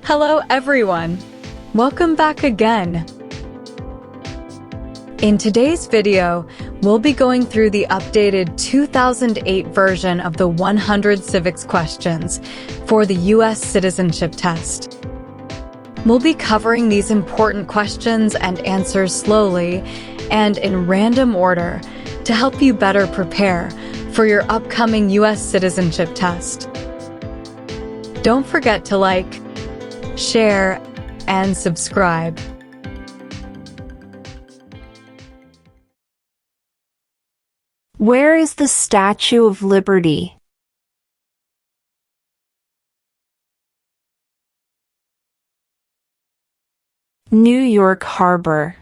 Hello everyone! Welcome back again! In today's video, we'll be going through the updated 2008 version of the 100 civics questions for the U.S. citizenship test. We'll be covering these important questions and answers slowly and in random order to help you better prepare for your upcoming U.S. citizenship test. Don't forget to like, share, and subscribe. Where is the Statue of Liberty? New York Harbor.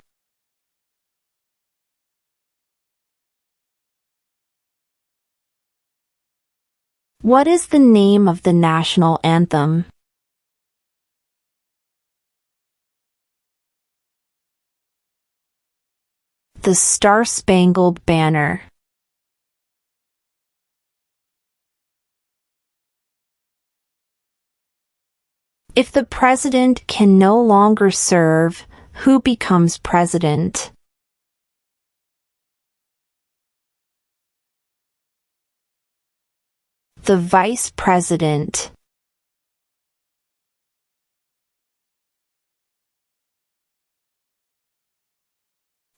What is the name of the national anthem? The Star-Spangled Banner. If the president can no longer serve, who becomes president? The vice president.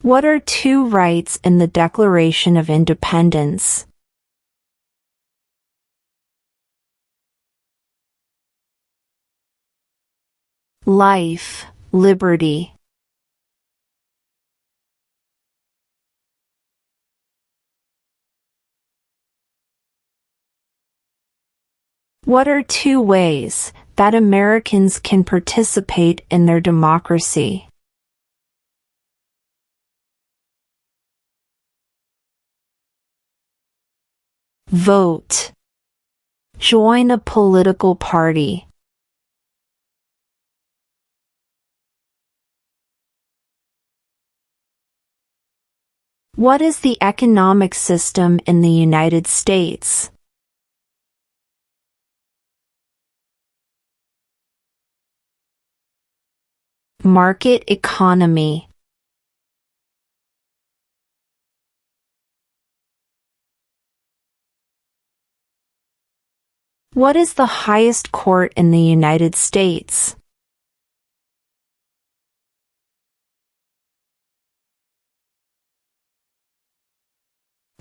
What are two rights in the Declaration of Independence? Life, liberty. What are two ways that Americans can participate in their democracy? Vote. Join a political party. What is the economic system in the United States? Market economy. What is the highest court in the United States?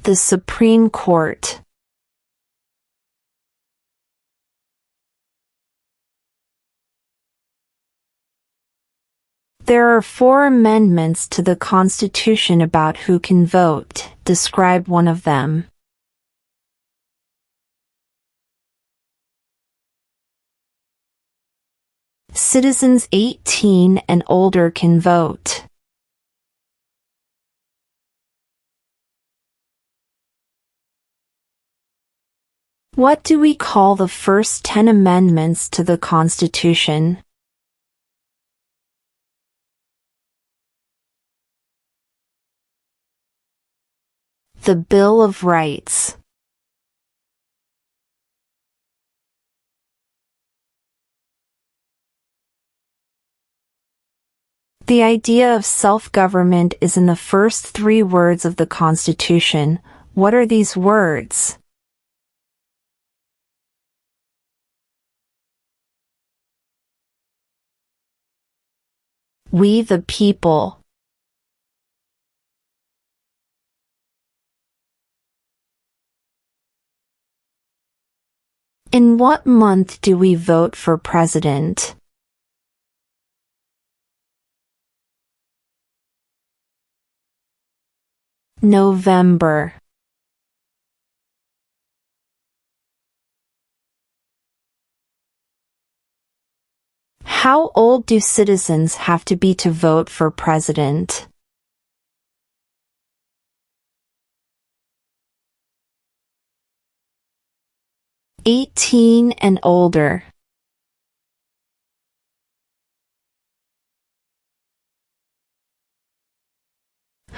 The Supreme Court. There are 4 amendments to the Constitution about who can vote. Describe one of them. Citizens 18 and older can vote. What do we call the first 10 amendments to the Constitution? The Bill of Rights. The idea of self-government is in the first 3 words of the Constitution. What are these words? We the people. In what month do we vote for president? November. How old do citizens have to be to vote for president? "18 and older."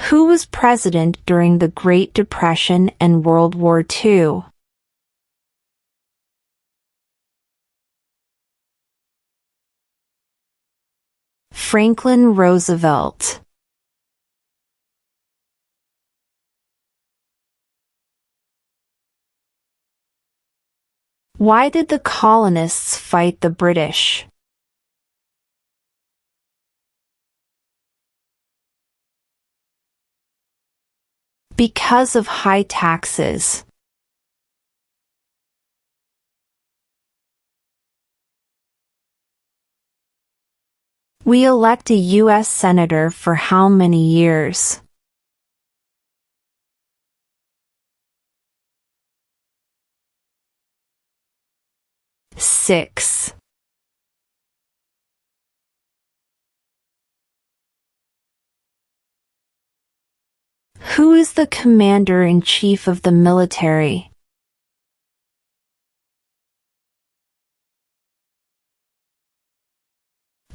Who was president during the Great Depression and World War II? Franklin Roosevelt. Why did the colonists fight the British? Because of high taxes. We elect a U.S. Senator for how many years? Six. Who is the commander-in-chief of the military?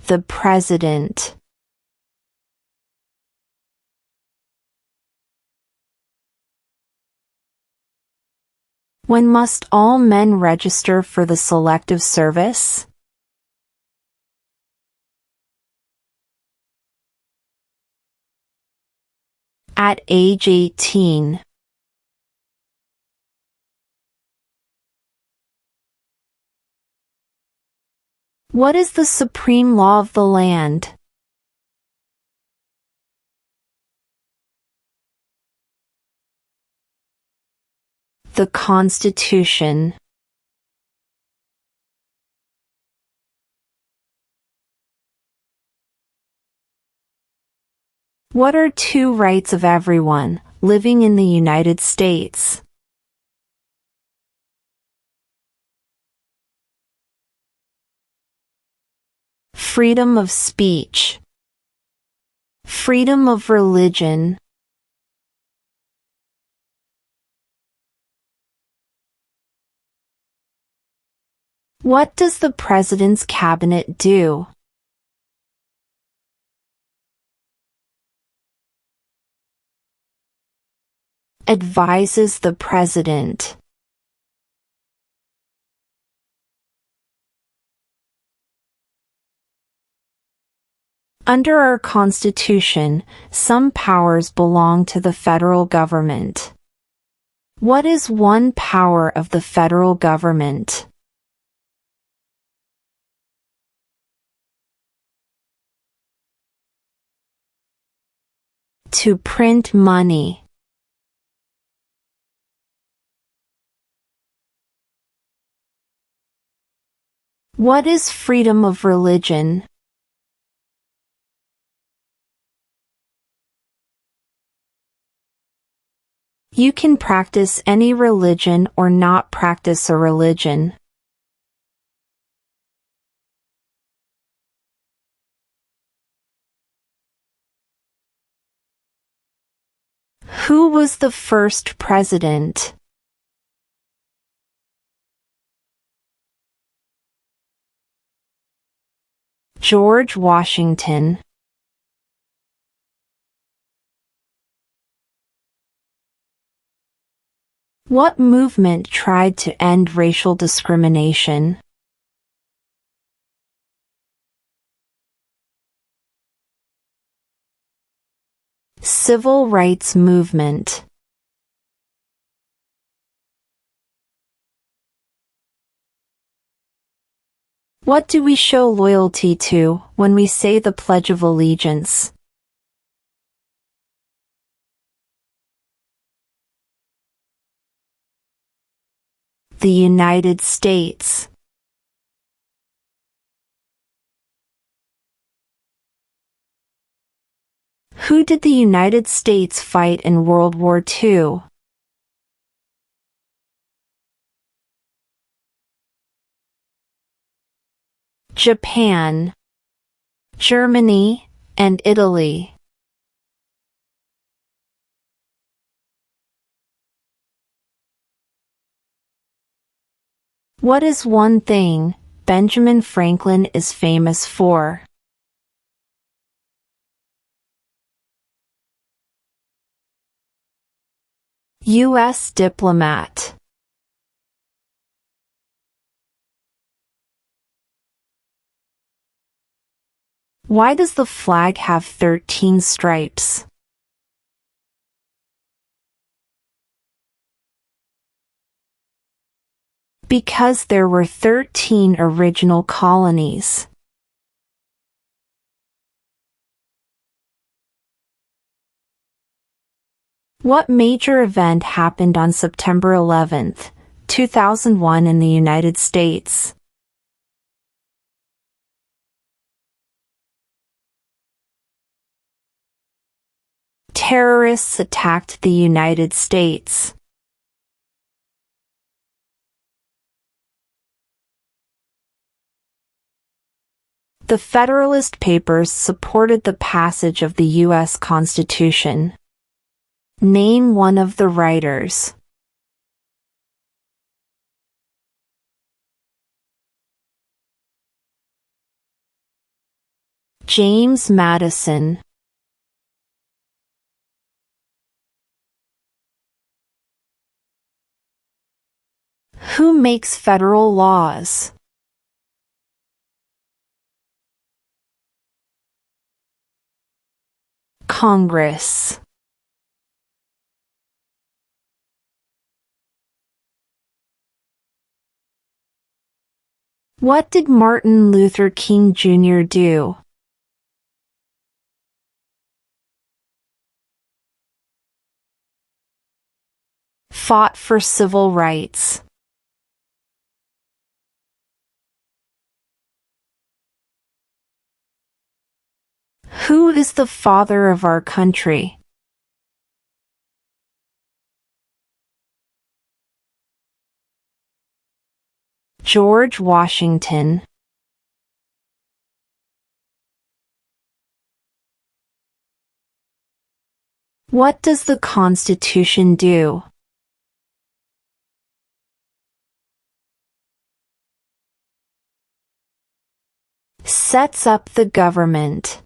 The president. When must all men register for the Selective Service? At age 18. What is the supreme law of the land? The Constitution. What are two rights of everyone living in the United States? Freedom of speech. Freedom of religion. What does the President's Cabinet do? Advises the President. Under our Constitution, some powers belong to the federal government. What is one power of the federal government? To print money. What is freedom of religion? You can practice any religion or not practice a religion. Who was the first president? George Washington. What movement tried to end racial discrimination? Civil rights movement. What do we show loyalty to when we say the Pledge of Allegiance? The United States. Who did the United States fight in World War II? Japan, Germany, and Italy. What is one thing Benjamin Franklin is famous for? U.S. diplomat. Why does the flag have 13 stripes? Because there were 13 original colonies. What major event happened on September 11, 2001 in the United States? Terrorists attacked the United States. The Federalist Papers supported the passage of the U.S. Constitution. Name one of the writers. James Madison. Who makes federal laws? Congress. What did Martin Luther King Jr. do? Fought for civil rights. Who is the father of our country? George Washington. What does the Constitution do? Sets up the government.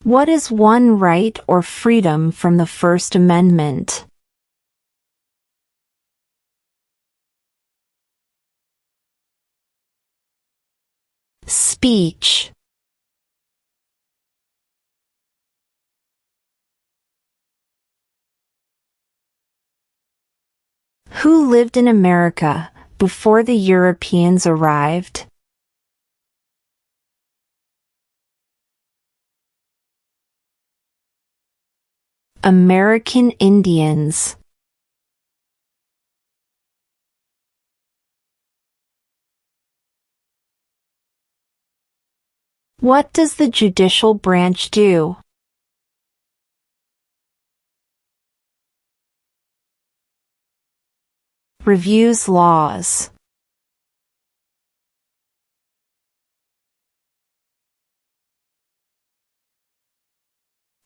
What is one right or freedom from the First Amendment? Speech. Who lived in America before the Europeans arrived? American Indians. What does the judicial branch do? Reviews laws.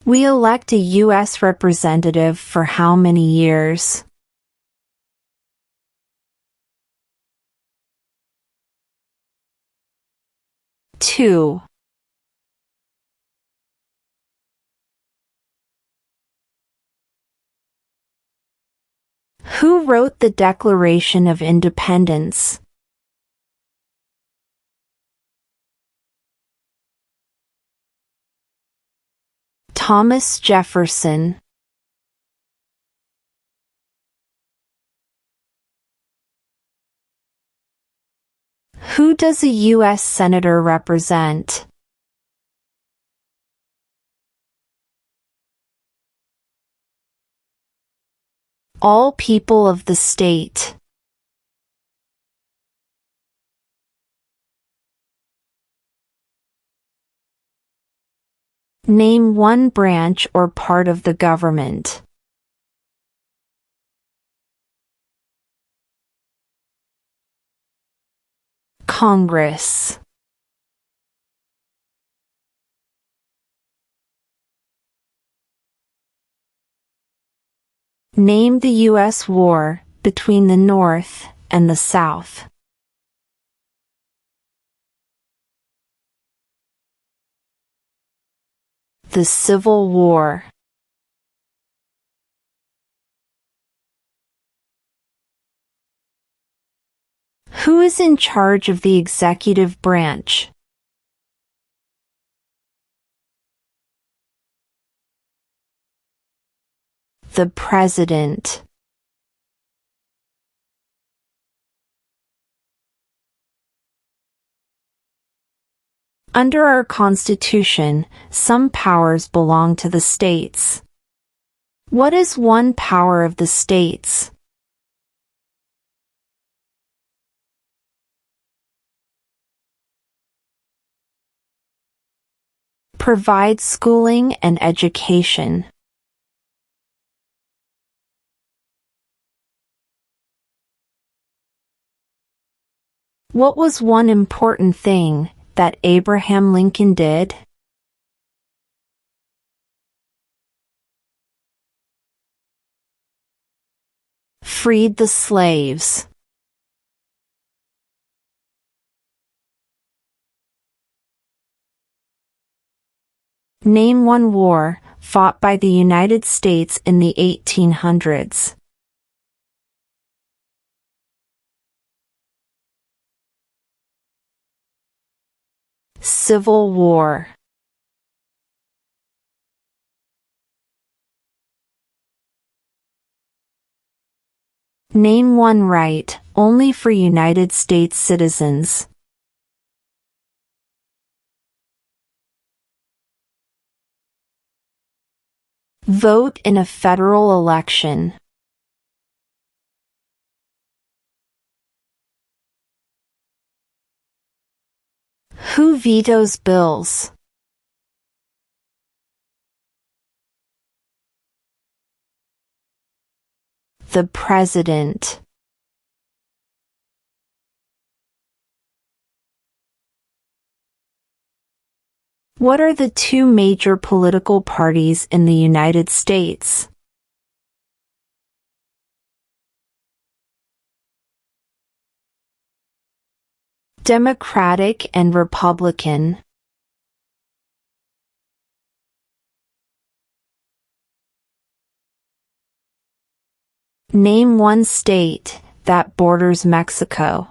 We elect a U.S. representative for how many years? 2. Who wrote the Declaration of Independence? Thomas Jefferson. Who does a U.S. Senator represent? All people of the state. Name one branch or part of the government. Congress. Name the U.S. war between the North and the South. The Civil War. Who is in charge of the executive branch? The President. Under our Constitution, some powers belong to the states. What is one power of the states? Provide schooling and education. What was one important thing that Abraham Lincoln did? Freed the slaves. Name one war fought by the United States in the 1800s. Civil War. Name one right only for United States citizens. Vote in a federal election. Who vetoes bills? The President. What are the two major political parties in the United States? Democratic and Republican. Name one state that borders Mexico.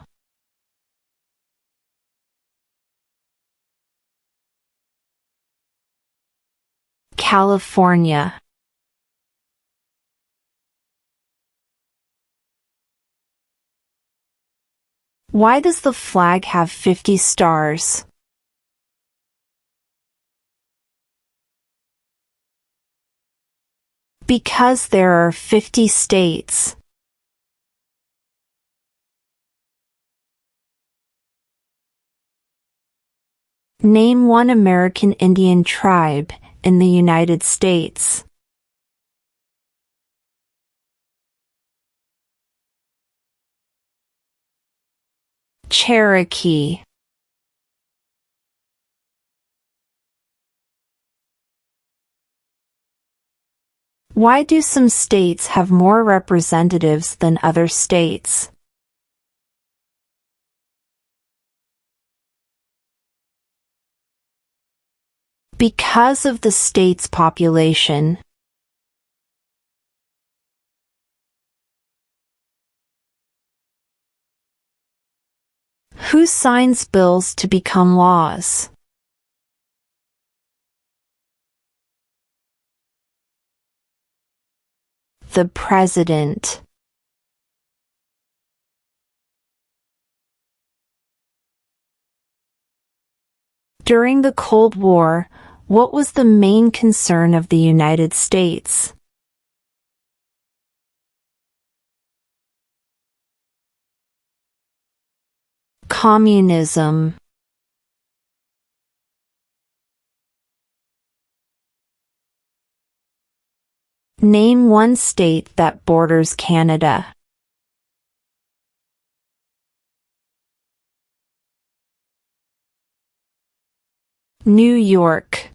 California. Why does the flag have 50 stars? Because there are 50 states. Name one American Indian tribe in the United States. Cherokee. Why do some states have more representatives than other states? Because of the state's population. Who signs bills to become laws? The President. During the Cold War, what was the main concern of the United States? Communism. Name one state that borders Canada. New York.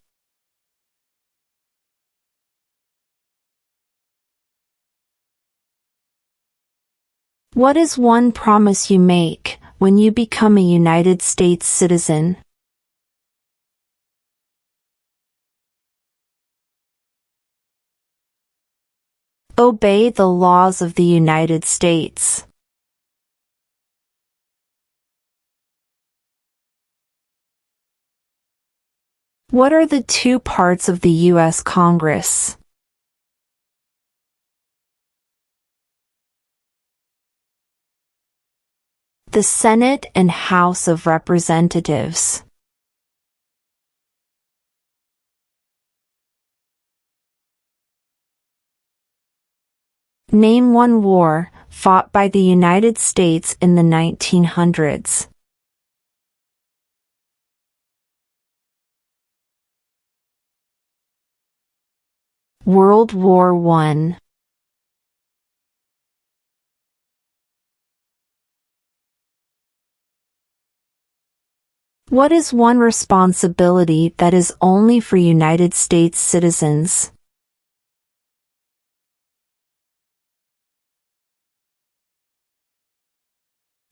What is one promise you make when you become a United States citizen? Obey the laws of the United States. What are the two parts of the U.S. Congress? The Senate and House of Representatives. Name one war fought by the United States in the 1900s. World War I. What is one responsibility that is only for United States citizens?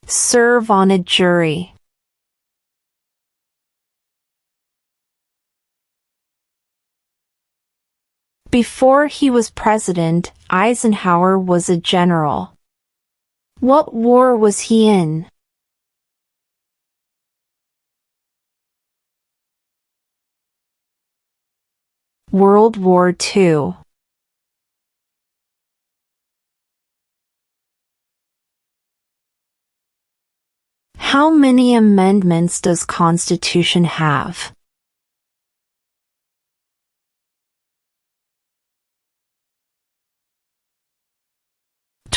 Serve on a jury. Before he was president, Eisenhower was a general. What war was he in? World War II. How many amendments does Constitution have?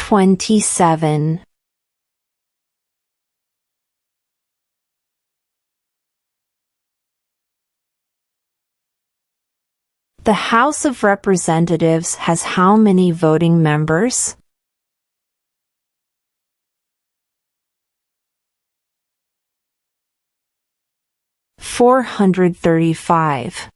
27. The House of Representatives has how many voting members? 435.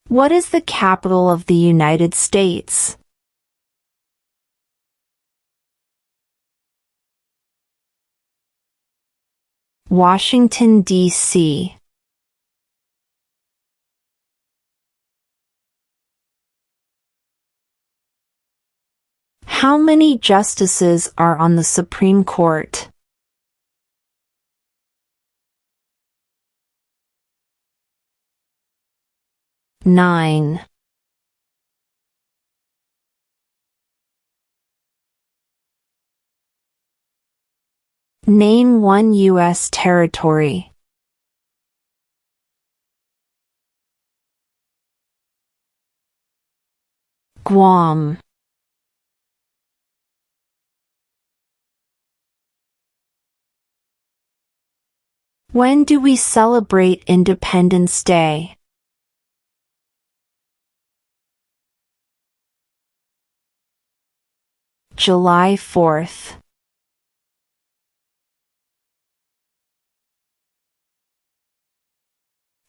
What is the capital of the United States? Washington, D.C. How many justices are on the Supreme Court? 9. Name one U.S. territory. Guam. When do we celebrate Independence Day? July 4th.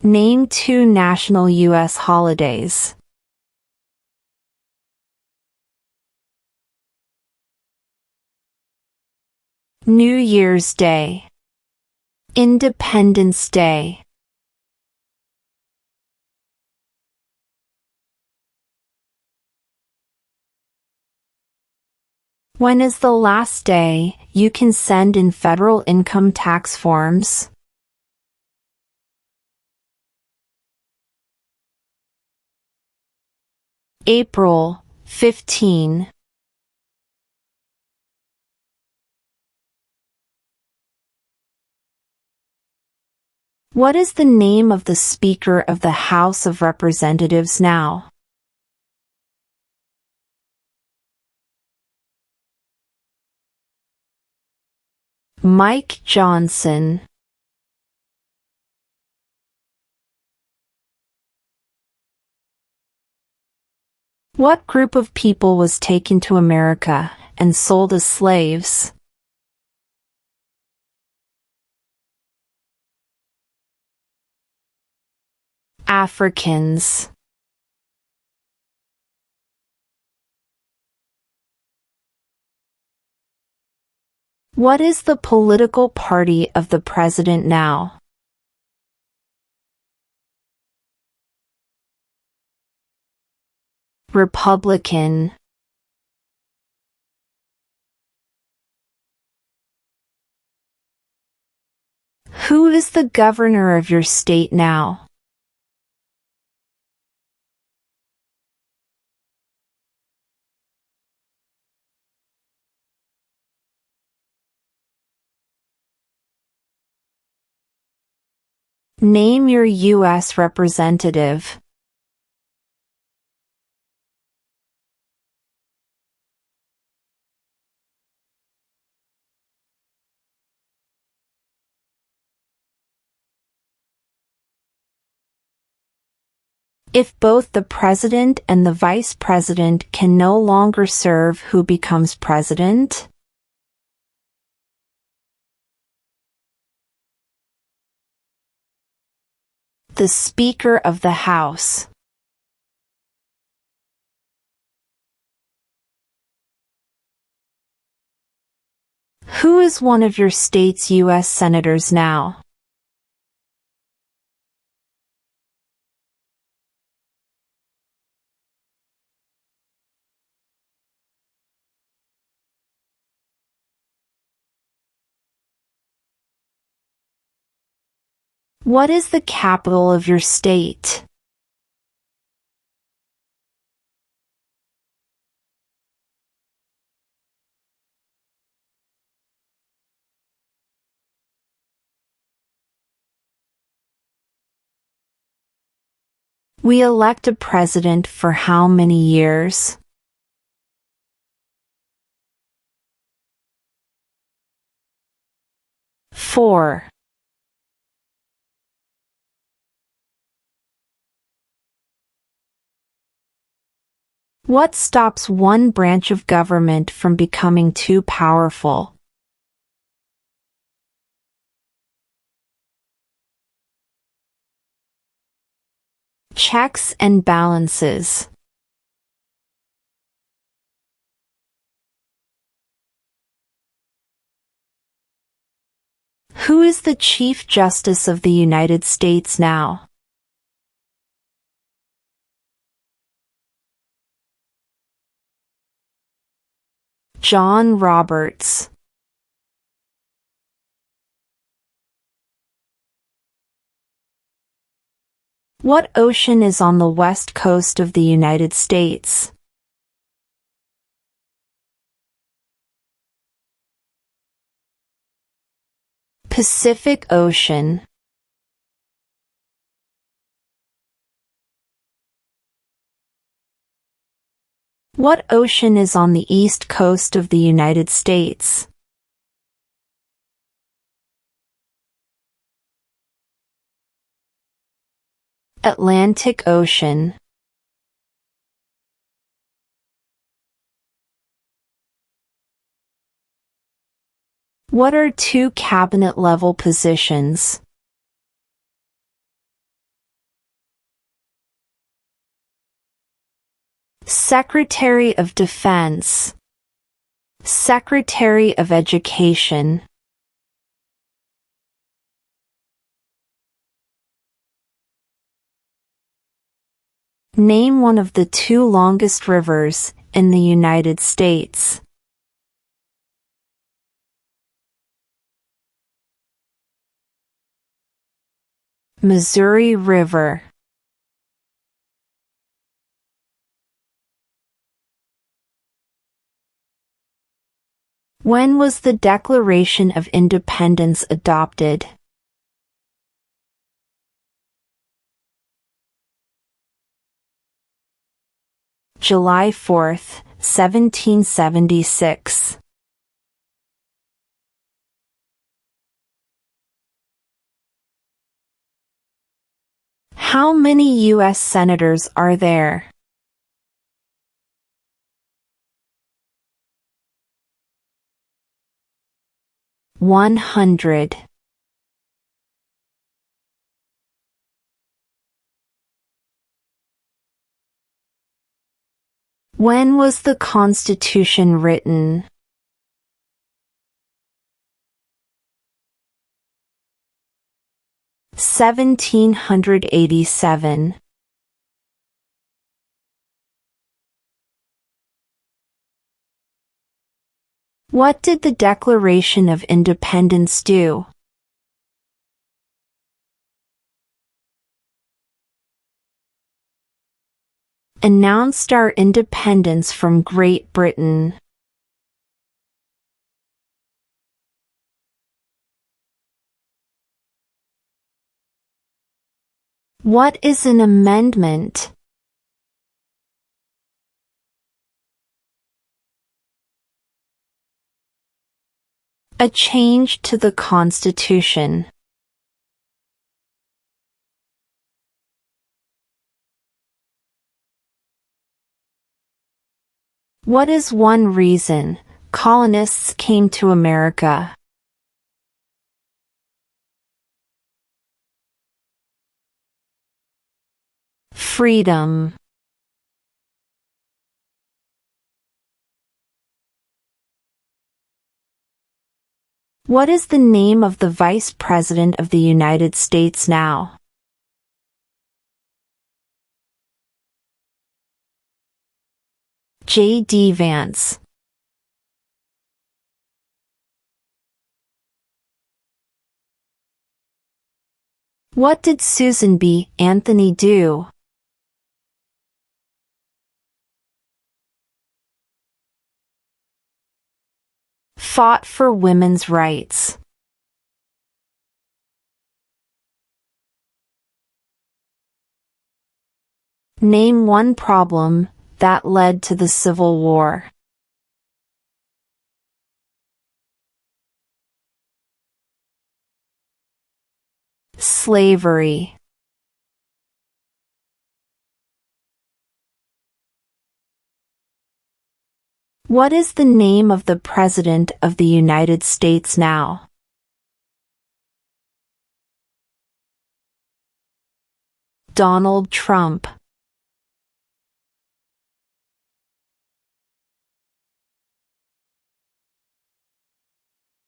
Name two national U.S. holidays. New Year's Day. Independence Day. When is the last day you can send in federal income tax forms? April 15. What is the name of the Speaker of the House of Representatives now? Mike Johnson. What group of people was taken to America and sold as slaves? Africans. What is the political party of the president now? Republican. Who is the governor of your state now? Name your U.S. representative. If both the president and the vice president can no longer serve, who becomes president? The Speaker of the House. Who is one of your state's U.S. senators now? What is the capital of your state? We elect a president for how many years? Four. What stops one branch of government from becoming too powerful? Checks and balances. Who is the Chief Justice of the United States now? John Roberts. What ocean is on the west coast of the United States? Pacific Ocean. What ocean is on the east coast of the United States? Atlantic Ocean. What are two cabinet-level positions? Secretary of Defense. Secretary of Education. Name one of the two longest rivers in the United States. Missouri River. When was the Declaration of Independence adopted? July 4, 1776. How many U.S. senators are there? $100. When was the Constitution written? (1787). What did the Declaration of Independence do? announced our independence from Great Britain? What is an amendment? A change to the Constitution. What is one reason colonists came to America? Freedom. What is the name of the Vice President of the United States now? J.D. Vance. What did Susan B. Anthony do? Fought for women's rights. Name one problem that led to the Civil War. Slavery. What is the name of the President of the United States now? Donald Trump.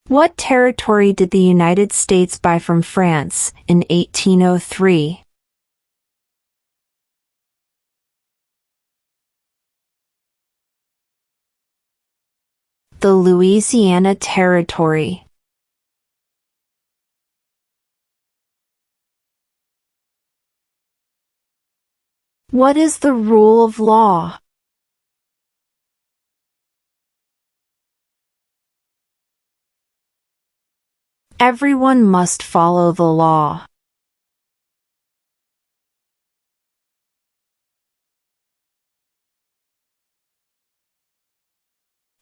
What territory did the United States buy from France in 1803? The Louisiana Territory. What is the rule of law? Everyone must follow the law.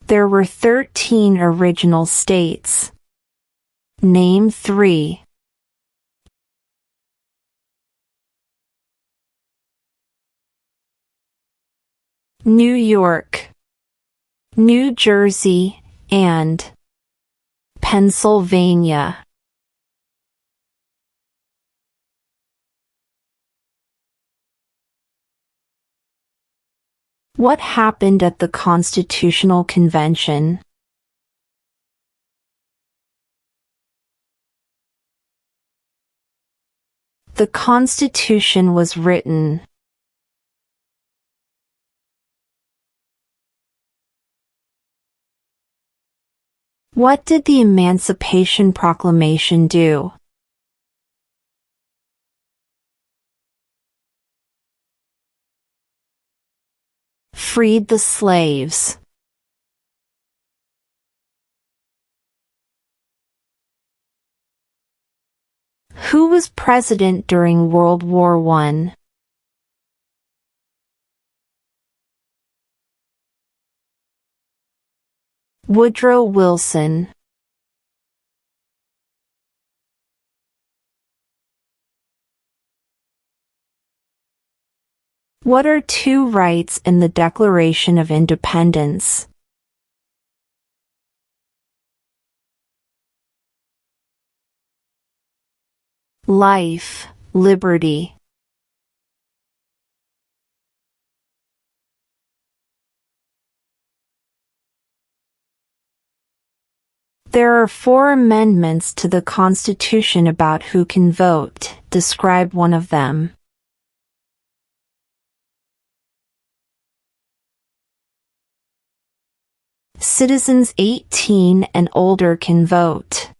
There were 13 original states. Name 3. New York, New Jersey, and Pennsylvania. What happened at the Constitutional Convention? The Constitution was written. What did the Emancipation Proclamation do? Freed the slaves. Who was president during World War I? Woodrow Wilson. What are two rights in the Declaration of Independence? Life, liberty. There are 4 amendments to the Constitution about who can vote. Describe one of them. Citizens 18 and older can vote.